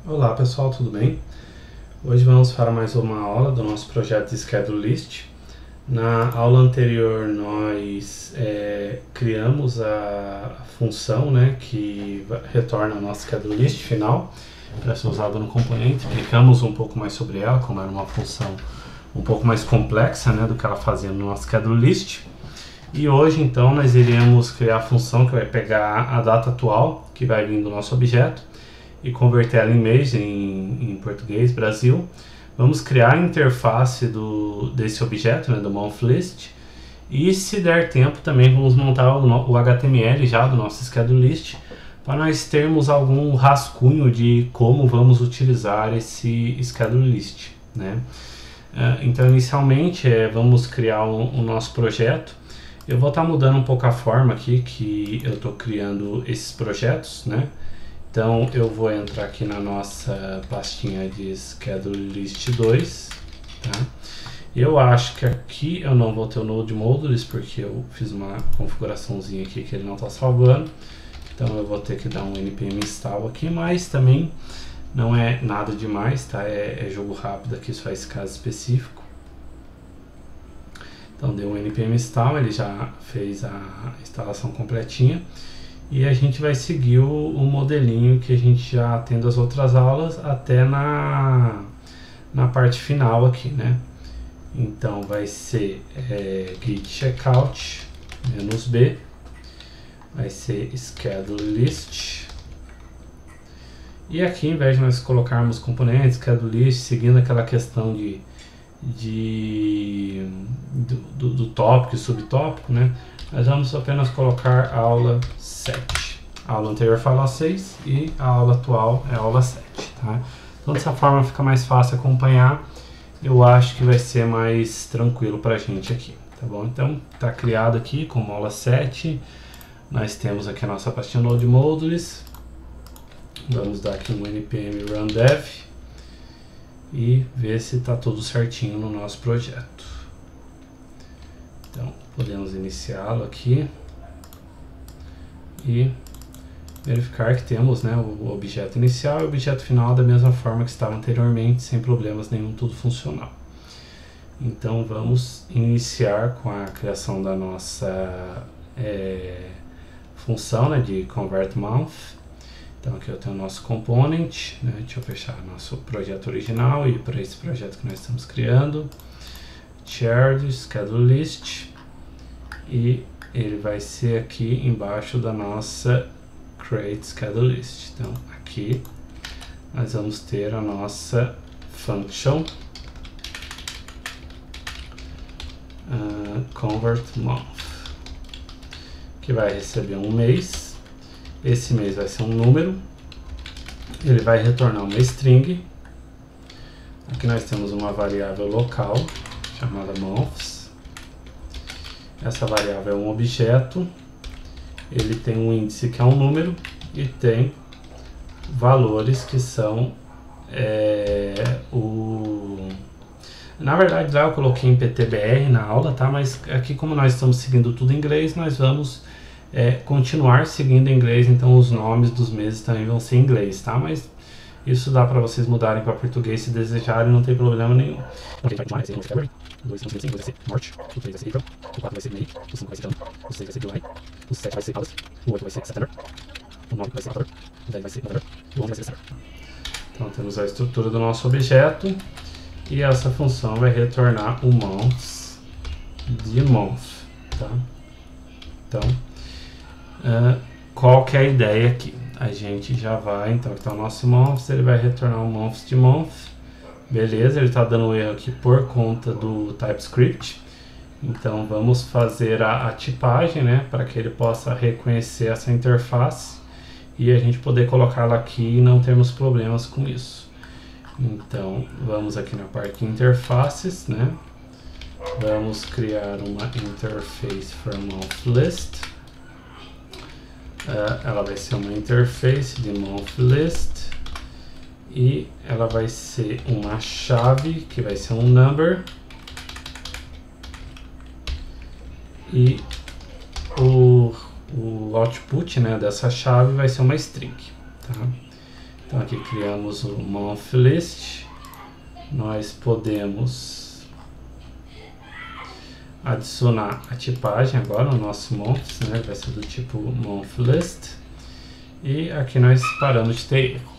Olá pessoal, tudo bem? Hoje vamos para mais uma aula do nosso projeto de Schedule List. Na aula anterior nós criamos a função, né, que retorna a nossa Schedule List final para ser usada no componente. Explicamos um pouco mais sobre ela, como era uma função um pouco mais complexa, né, do que ela fazia no nosso Schedule List. E hoje então nós iremos criar a função que vai pegar a data atual que vai vir do nosso objeto e converter ela em mês, em português, Brasil. Vamos criar a interface desse objeto, né, do month list, e se der tempo também vamos montar o HTML já do nosso schedule list, para nós termos algum rascunho de como vamos utilizar esse schedule list, né? Então inicialmente vamos criar o nosso projeto. Eu vou estar mudando um pouco a forma aqui que eu estou criando esses projetos, né? Então eu vou entrar aqui na nossa pastinha de Schedule List 2, tá? Eu acho que aqui eu não vou ter o Node Modules porque eu fiz uma configuraçãozinha aqui que ele não está salvando. Então eu vou ter que dar um npm install aqui, mas também não é nada demais, tá? É jogo rápido aqui, só esse caso específico. Então deu um npm install, ele já fez a instalação completinha. E a gente vai seguir o modelinho que a gente já tem das outras aulas até na parte final aqui, né? Então vai ser git checkout -b, vai ser schedule list. E aqui, em vez de nós colocarmos componentes, schedule list, seguindo aquela questão do tópico e subtópico, né? Nós vamos apenas colocar aula 7. A aula anterior foi a aula 6 e a aula atual é a aula 7, tá? Então dessa forma fica mais fácil acompanhar. Eu acho que vai ser mais tranquilo pra gente aqui, tá bom? Então tá criado aqui como aula 7. Nós temos aqui a nossa pastinha Node Modules. Vamos dar aqui um npm run dev e ver se tá tudo certinho no nosso projeto. Então podemos iniciá-lo aqui e verificar que temos, né, o objeto inicial e o objeto final da mesma forma que estava anteriormente, sem problemas nenhum, tudo funcional. Então vamos iniciar com a criação da nossa função, né, de convert month. Então aqui eu tenho o nosso component, né, deixa eu fechar nosso projeto original e para esse projeto que nós estamos criando, shared schedule list, e ele vai ser aqui embaixo da nossa create schedule list. Então aqui nós vamos ter a nossa function convert month, que vai receber um mês. Esse mês vai ser um número, ele vai retornar uma string. Aqui nós temos uma variável local chamada months. Essa variável é um objeto, ele tem um índice que é um número e tem valores que são Na verdade lá eu coloquei em PTBR na aula, tá? Mas aqui, como nós estamos seguindo tudo em inglês, nós vamos continuar seguindo em inglês, então os nomes dos meses também vão ser em inglês, tá? Mas isso dá para vocês mudarem para português se desejarem, não tem problema nenhum. Então, vai ser February, o 2 vai ser March, o 3 vai ser April, o 4 vai ser May, o 5 vai ser June, o 6 vai ser July, o 7 vai ser August, o 8 vai ser September, o 9 vai ser October, o 10 vai ser November, o 11 vai ser December. Então temos a estrutura do nosso objeto e essa função vai retornar o months de month, tá? Então, qual que é a ideia aqui? A gente já vai, então aqui está o nosso months, ele vai retornar um months de month. Beleza, ele está dando erro aqui por conta do TypeScript. Então vamos fazer a tipagem, né, para que ele possa reconhecer essa interface e a gente poder colocá-la aqui e não termos problemas com isso. Então, vamos aqui na parte de interfaces, né? Vamos criar uma interface for month list. Ela vai ser uma interface de month list e ela vai ser uma chave que vai ser um number e o output, né, dessa chave vai ser uma string, tá? Então aqui criamos o month list. Nós podemos adicionar a tipagem agora no nosso months, né? Vai ser do tipo month list. E aqui nós paramos de ter erro.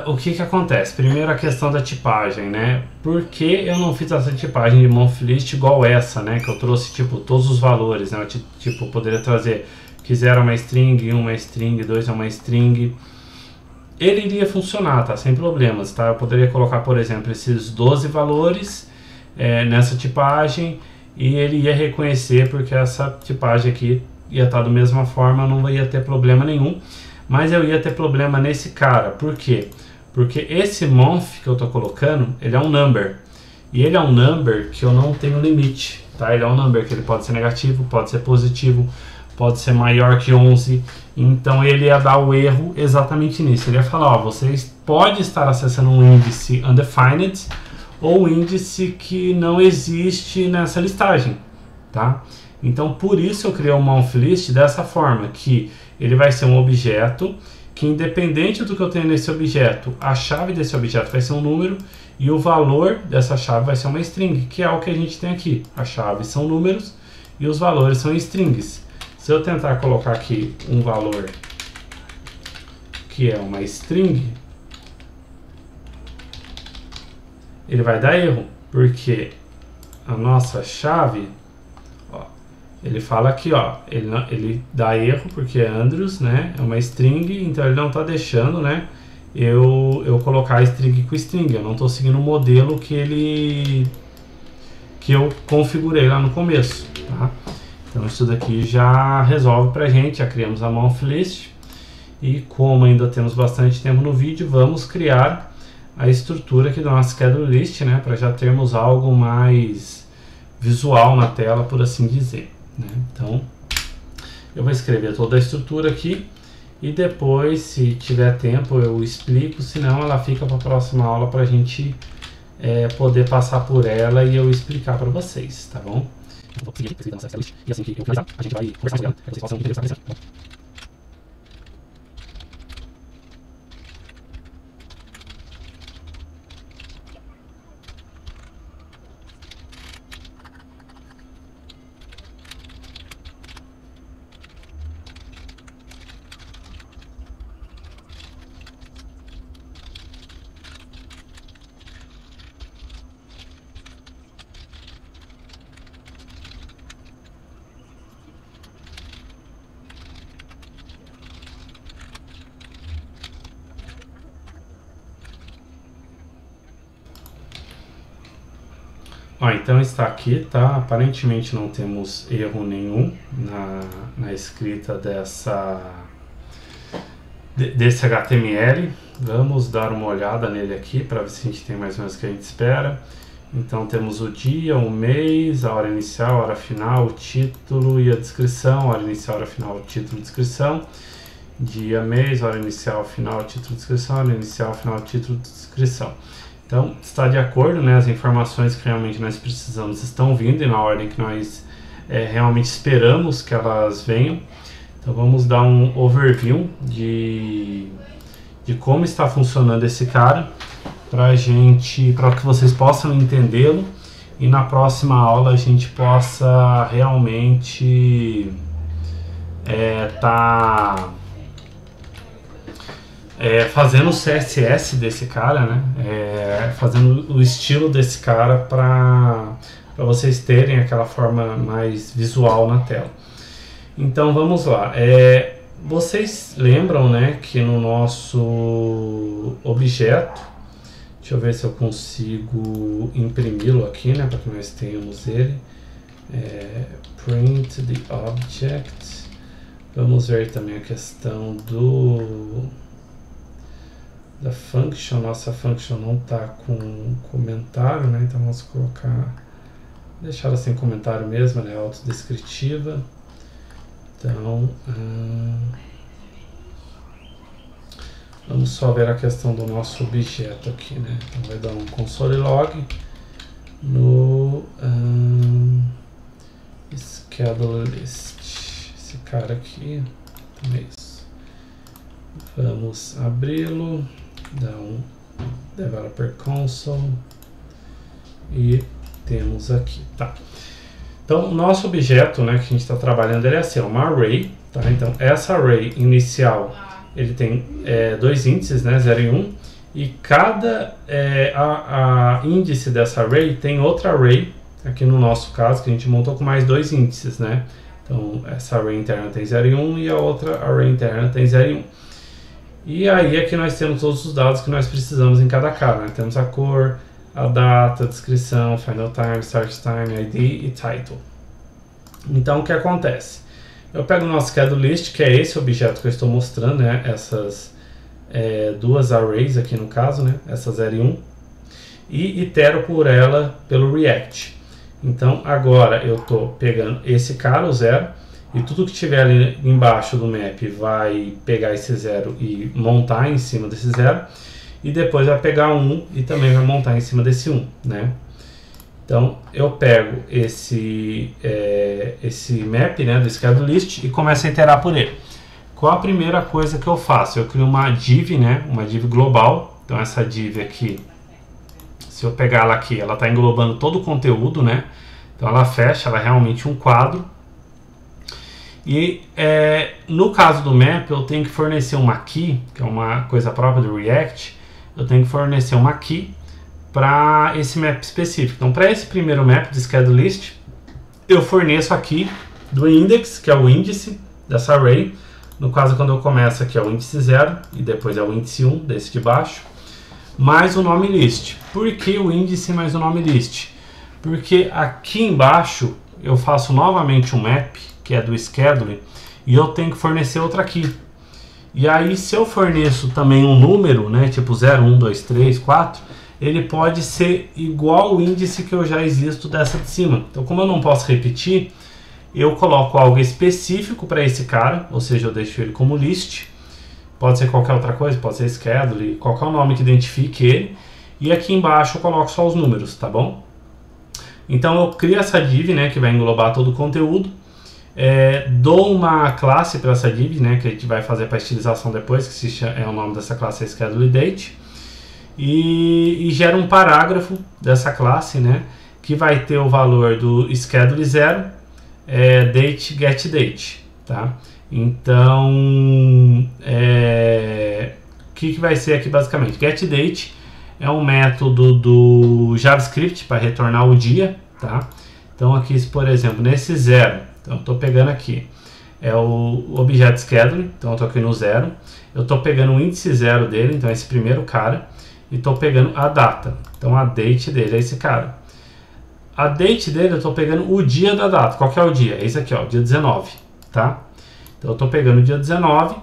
O que acontece? Primeiro a questão da tipagem, né? Por que eu não fiz essa tipagem de month list igual essa, né? Que eu trouxe tipo todos os valores, né? Eu, tipo, poderia trazer que 0 é uma string, 1 é uma string, 2 é uma string. Ele iria funcionar, tá? Sem problemas, tá? Eu poderia colocar, por exemplo, esses 12 valores nessa tipagem e ele ia reconhecer porque essa tipagem aqui ia estar da mesma forma, não ia ter problema nenhum. Mas eu ia ter problema nesse cara. Por quê? Porque esse month que eu estou colocando, ele é um number. E ele é um number que eu não tenho limite, tá? Ele é um number que ele pode ser negativo, pode ser positivo, pode ser maior que 11. Então ele ia dar o erro exatamente nisso. Ele ia falar, ó, vocês podem estar acessando um índice undefined ou índice que não existe nessa listagem, tá? Então por isso eu criei um month list dessa forma, que ele vai ser um objeto que, independente do que eu tenho nesse objeto, a chave desse objeto vai ser um número e o valor dessa chave vai ser uma string, que é o que a gente tem aqui. As chaves são números e os valores são strings. Se eu tentar colocar aqui um valor que é uma string, ele vai dar erro, porque a nossa chave... Ele fala aqui, ó, ele dá erro porque é Andrews, né? É uma string, então ele não está deixando, né? Eu colocar a string com string. Eu não estou seguindo o modelo que eu configurei lá no começo, tá? Então isso daqui já resolve pra gente. Já criamos a month list e como ainda temos bastante tempo no vídeo, vamos criar a estrutura aqui do nosso schedule list, né? Para já termos algo mais visual na tela, por assim dizer. Então eu vou escrever toda a estrutura aqui e depois, se tiver tempo, eu explico, senão ela fica para a próxima aula para a gente poder passar por ela e eu explicar para vocês, tá bom? Então vou seguir aqui, nossa list, e assim que eu finalizar, a gente vai conversar sobre ela, para que vocês possam entender o que está acontecendo. Ó, então está aqui, tá? Aparentemente não temos erro nenhum na escrita desse HTML. Vamos dar uma olhada nele aqui para ver se a gente tem mais ou menos o que a gente espera. Então temos o dia, o mês, a hora inicial, a hora final, o título e a descrição. Hora inicial, hora final, título e descrição. Dia, mês, hora inicial, final, título e descrição. Hora inicial, final, título e descrição. Então, está de acordo, né? As informações que realmente nós precisamos estão vindo e na ordem que nós realmente esperamos que elas venham. Então, vamos dar um overview de como está funcionando esse cara para que vocês possam entendê-lo e na próxima aula a gente possa realmente fazendo o CSS desse cara, né? Fazendo o estilo desse cara para vocês terem aquela forma mais visual na tela. Então vamos lá. Vocês lembram, né, que no nosso objeto, deixa eu ver se eu consigo imprimi-lo aqui, né, para que nós tenhamos ele. Print the object. Vamos ver também a questão da function. Nossa function não está com comentário, né? Então vamos colocar, deixar ela sem comentário mesmo, ela é autodescritiva. Então vamos só ver a questão do nosso objeto aqui, né? Então vai dar um console log no schedule list, esse cara aqui, então é isso. Vamos abri-lo, dar um developer console e temos aqui, tá? Então o nosso objeto, né, que a gente está trabalhando, ele é assim, uma array, tá? Então essa array inicial, ele tem dois índices, né, 0 e 1, e cada a índice dessa array tem outra array, aqui no nosso caso, que a gente montou com mais dois índices, né? Então essa array interna tem 0 e 1 e a outra array interna tem 0 e 1. E aí aqui nós temos todos os dados que nós precisamos em cada cara, né? Temos a cor, a data, a descrição, final time, start time, ID e title. Então o que acontece? Eu pego o nosso schedule list, que é esse objeto que eu estou mostrando, né? Essas duas arrays aqui no caso, né? Essa 0 e 1, e itero por ela pelo React. Então agora eu estou pegando esse cara, o 0, e tudo que tiver ali embaixo do map vai pegar esse 0 e montar em cima desse 0, e depois vai pegar 1 e também vai montar em cima desse 1, né? Então eu pego esse map, né, do schedule list e começo a iterar por ele. Qual a primeira coisa que eu faço? Eu crio uma div, né, uma div global. Então essa div aqui, se eu pegar ela aqui, ela está englobando todo o conteúdo, né? Então ela fecha, ela é realmente um quadro. E no caso do map, eu tenho que fornecer uma key, que é uma coisa própria do React. Eu tenho que fornecer uma key para esse map específico. Então para esse primeiro map de schedule list, eu forneço aqui do index, que é o índice dessa array. No caso, quando eu começo aqui é o índice 0 e depois é o índice 1, desse de baixo, mais o nome list. Por que o índice mais o nome list? Porque aqui embaixo eu faço novamente um map, que é do schedule, e eu tenho que fornecer outra key. E aí, se eu forneço também um número, né, tipo 0, 1, 2, 3, 4, ele pode ser igual ao índice que eu já existo dessa de cima. Então, como eu não posso repetir, eu coloco algo específico para esse cara, ou seja, eu deixo ele como list. Pode ser qualquer outra coisa, pode ser schedule, qualquer nome que identifique ele. E aqui embaixo eu coloco só os números, tá bom? Então eu crio essa div, né, que vai englobar todo o conteúdo. Dou uma classe para essa div, né, que a gente vai fazer para estilização depois, que o nome dessa classe é schedule date. E gera um parágrafo dessa classe, né, que vai ter o valor do schedule 0, date, get date, tá? Então, o que vai ser aqui basicamente? Get date é um método do JavaScript para retornar o dia, tá? Então aqui, por exemplo, nesse 0, então eu estou pegando aqui, é o objeto schedule, então eu estou aqui no 0, eu estou pegando o índice 0 dele, então esse primeiro cara, e estou pegando a data, então a date dele é esse cara. A date dele eu estou pegando o dia da data. Qual que é o dia? É esse aqui, ó, dia 19, tá? Então eu estou pegando o dia 19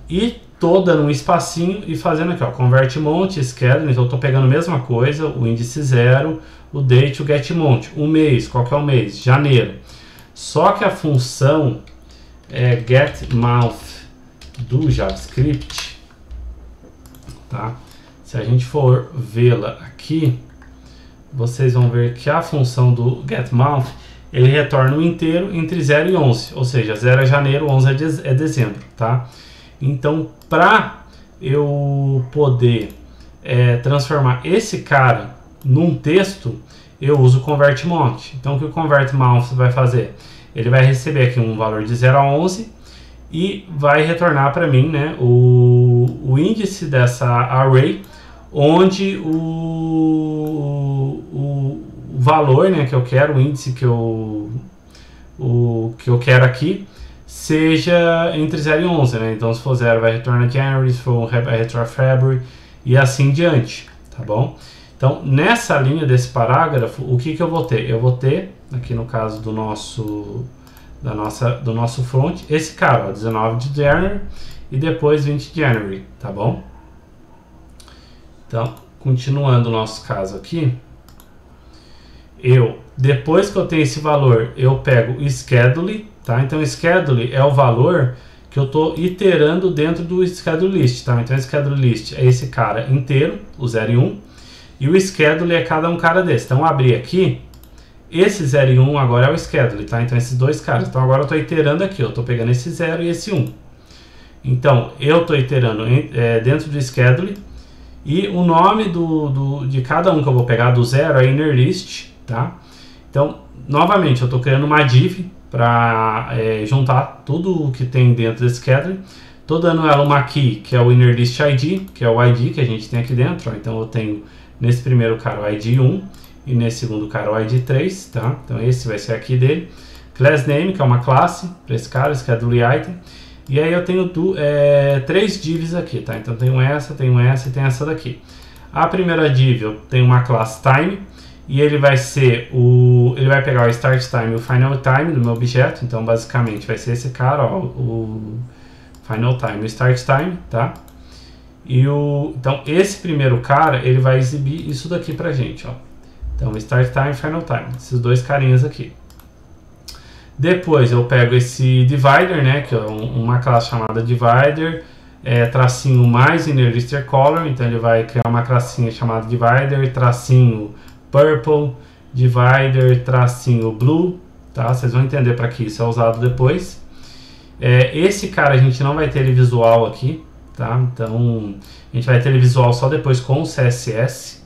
e estou dando um espacinho e fazendo aqui, ó, convert month, schedule. Então eu estou pegando a mesma coisa, o índice 0, o date, o get month. O mês, qual que é o mês? Janeiro. Só que a função get month do JavaScript, tá? Se a gente for vê-la aqui, vocês vão ver que a função do getMonth, ele retorna o inteiro entre 0 e 11, ou seja, 0 é janeiro, 11 é dezembro, tá? Então, para eu poder transformar esse cara num texto, eu uso o convertMonth. Então, o que o convertMonth vai fazer? Ele vai receber aqui um valor de 0 a 11 e vai retornar para mim, né, o índice dessa array, onde o valor, né, que eu quero, o índice que eu quero aqui, seja entre 0 e 11, né? Então se for 0 vai retornar January, se for 1 vai retornar February e assim diante, tá bom? Então nessa linha desse parágrafo, o que eu vou ter? Eu vou ter, aqui no caso do nosso front, esse cara, ó, 19 de January e depois 20 de January, tá bom? Então, continuando o nosso caso aqui, depois que eu tenho esse valor, eu pego o schedule, tá? Então, o schedule é o valor que eu estou iterando dentro do schedule list, tá? Então, o schedule list é esse cara inteiro, o 0 e 1, e o schedule é cada um cara desse. Então, eu abri aqui, esse 0 e 1 agora é o schedule, tá? Então, esses dois caras. Então, agora eu estou iterando aqui, eu estou pegando esse 0 e esse 1. Então, eu estou iterando dentro do schedule, e o nome de cada um que eu vou pegar do 0 é inner list, tá? Então, novamente, eu estou criando uma div para juntar tudo o que tem dentro desse schedule. Estou dando ela uma key, que é o inner list ID, que é o ID que a gente tem aqui dentro. Ó. Então, eu tenho nesse primeiro cara o ID 1 e nesse segundo cara o ID 3, tá? Então, esse vai ser aqui dele. Class name, que é uma classe para esse cara, schedule item. E aí eu tenho 3 divs aqui, tá? Então, tenho essa e tem essa daqui. A primeira div eu tenho uma classe time. E ele vai ser ele vai pegar o start time e o final time do meu objeto. Então, basicamente, vai ser esse cara, ó, o final time e o start time, tá? Então, esse primeiro cara, ele vai exibir isso daqui pra gente, ó. Então, start time e final time, esses dois carinhas aqui. Depois, eu pego esse divider, né, que é uma classe chamada divider, tracinho mais inner lister color. Então, ele vai criar uma classinha chamada divider, tracinho purple, divider, tracinho blue, tá? Vocês vão entender para que isso é usado depois. Esse cara a gente não vai ter ele visual aqui, tá? Então, a gente vai ter ele visual só depois com o CSS.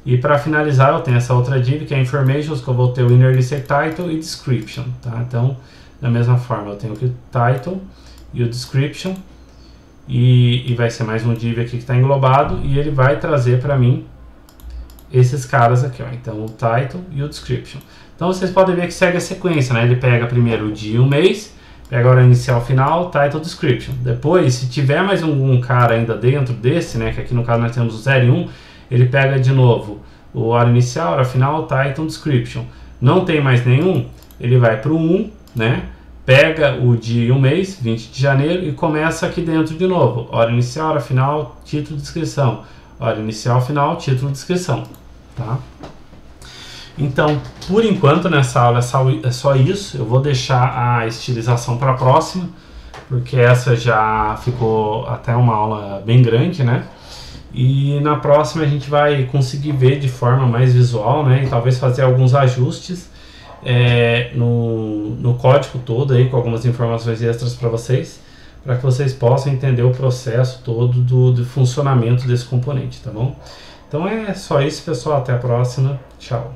E para finalizar, eu tenho essa outra div, que é informations, que eu vou ter o inner lister title e description, tá? Então, da mesma forma, eu tenho aqui o title e o description. E vai ser mais um div aqui que está englobado, e ele vai trazer para mim esses caras aqui, ó. Então, o title e o description. Então, vocês podem ver que segue a sequência, né? Ele pega primeiro o dia e o mês, pega a hora inicial, final, title, description. Depois, se tiver mais um cara ainda dentro desse, né? Que aqui no caso nós temos o 0 e 1, ele pega de novo o hora inicial, hora final, title, description. Não tem mais nenhum, ele vai para o 1, né? Pega o dia e o mês, 20 de janeiro, e começa aqui dentro de novo. Hora inicial, hora final, título, descrição. Hora inicial, final, título, descrição. Tá? Então, por enquanto, nessa aula é só isso. Eu vou deixar a estilização para a próxima, porque essa já ficou até uma aula bem grande, né? E na próxima a gente vai conseguir ver de forma mais visual, né? E talvez fazer alguns ajustes no código todo, aí, com algumas informações extras para vocês, para que vocês possam entender o processo todo do funcionamento desse componente, tá bom? Então é só isso, pessoal. Até a próxima. Tchau.